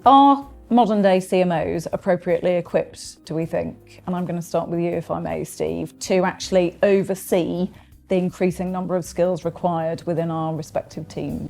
Are modern day CMOs appropriately equipped, do we think? And I'm going to start with you, if I may, Steve, to actually oversee the increasing number of skills required within our respective teams.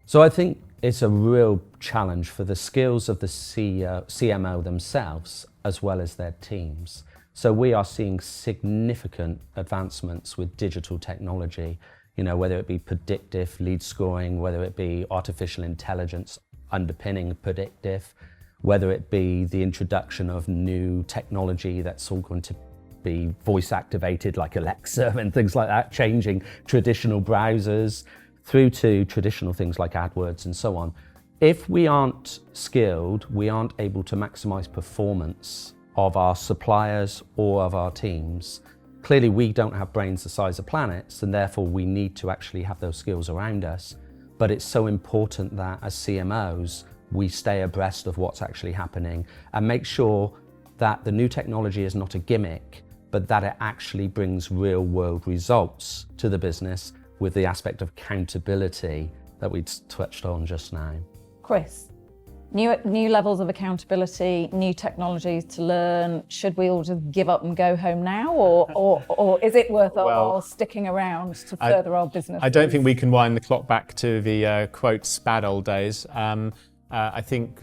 So I think it's a real challenge for the skills of the CMO themselves as well as their teams. So we are seeing significant advancements with digital technology, whether it be predictive lead scoring, whether it be artificial intelligence underpinning predictive, whether it be the introduction of new technology that's all going to be voice activated like Alexa and things like that, changing traditional browsers through to traditional things like AdWords and so on. If we aren't skilled, we aren't able to maximize performance of our suppliers or of our teams. Clearly, we don't have brains the size of planets, and therefore we need to actually have those skills around us. But it's so important that as CMOs, we stay abreast of what's actually happening and make sure that the new technology is not a gimmick, but that it actually brings real world results to the business with the aspect of accountability that we touched on just now. Chris, new levels of accountability, new technologies to learn. Should we all just give up and go home now, or is it worth our while sticking around to further our business? I don't think we can wind the clock back to the quotes bad old days. I think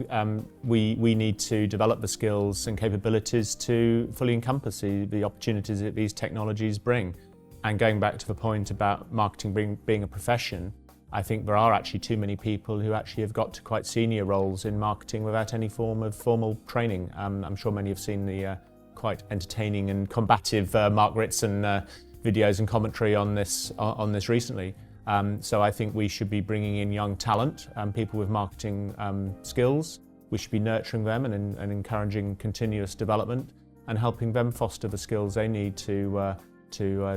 we need to develop the skills and capabilities to fully encompass the opportunities that these technologies bring. And going back to the point about marketing being a profession, I think there are actually too many people who actually have got to quite senior roles in marketing without any form of formal training. I'm sure many have seen the quite entertaining and combative Mark Ritson videos and commentary on this recently. So I think we should be bringing in young talent, people with marketing skills. We should be nurturing them and encouraging continuous development and helping them foster the skills they need to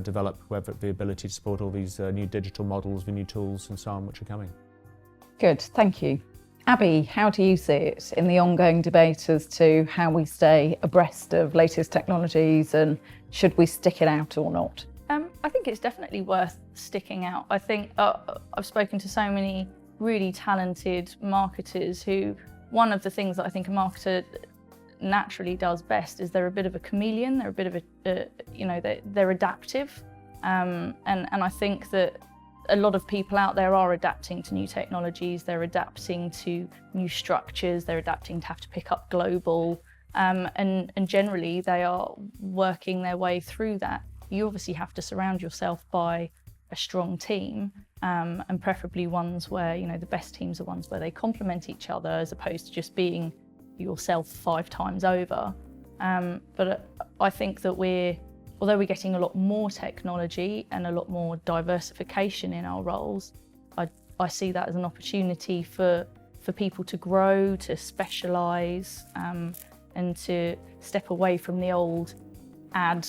develop the ability to support all these new digital models, the new tools and so on which are coming. Good, thank you. Abi, how do you see it in the ongoing debate as to how we stay abreast of latest technologies and should we stick it out or not? I think it's definitely worth sticking out. I think I've spoken to so many really talented marketers who, one of the things that I think a marketer naturally does best is they're a bit of a chameleon. They're a bit of they're adaptive, and I think that a lot of people out there are adapting to new technologies. They're adapting to new structures. They're adapting to have to pick up global, and generally they are working their way through that. You obviously have to surround yourself by a strong team, and preferably ones where the best teams are ones where they complement each other as opposed to just being yourself 5 times over. But I think that although we're getting a lot more technology and a lot more diversification in our roles, I see that as an opportunity for people to grow, to specialise, and to step away from the old ad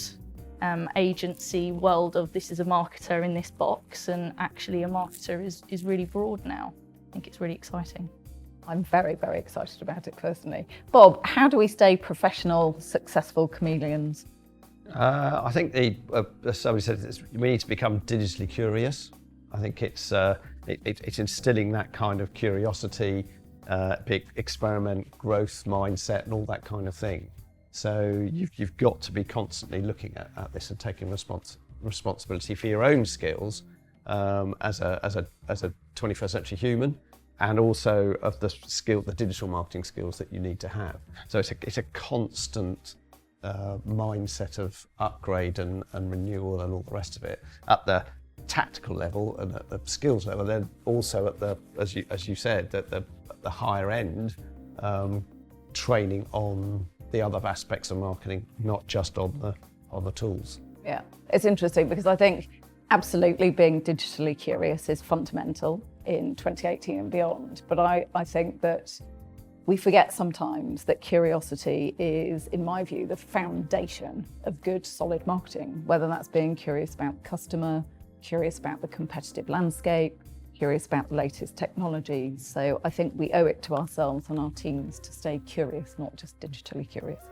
agency world of this is a marketer in this box, and actually a marketer is really broad now. I think it's really exciting. I'm very, very excited about it personally. Bob, how do we stay professional, successful chameleons? I think as somebody said, we need to become digitally curious. I think it's instilling that kind of curiosity, experiment, growth mindset, and all that kind of thing. So you've got to be constantly looking at this and taking responsibility for your own skills as a 21st century human, and also of the digital marketing skills that you need to have. So it's a constant mindset of upgrade and renewal and all the rest of it at the tactical level and at the skills level. Then also at the, as you said, at the higher end, training on the other aspects of marketing, not just on the tools. Yeah, it's interesting because I think absolutely being digitally curious is fundamental in 2018 and beyond. But I think that we forget sometimes that curiosity is, in my view, the foundation of good, solid marketing, whether that's being curious about the customer, curious about the competitive landscape, curious about the latest technologies. So I think we owe it to ourselves and our teams to stay curious, not just digitally curious.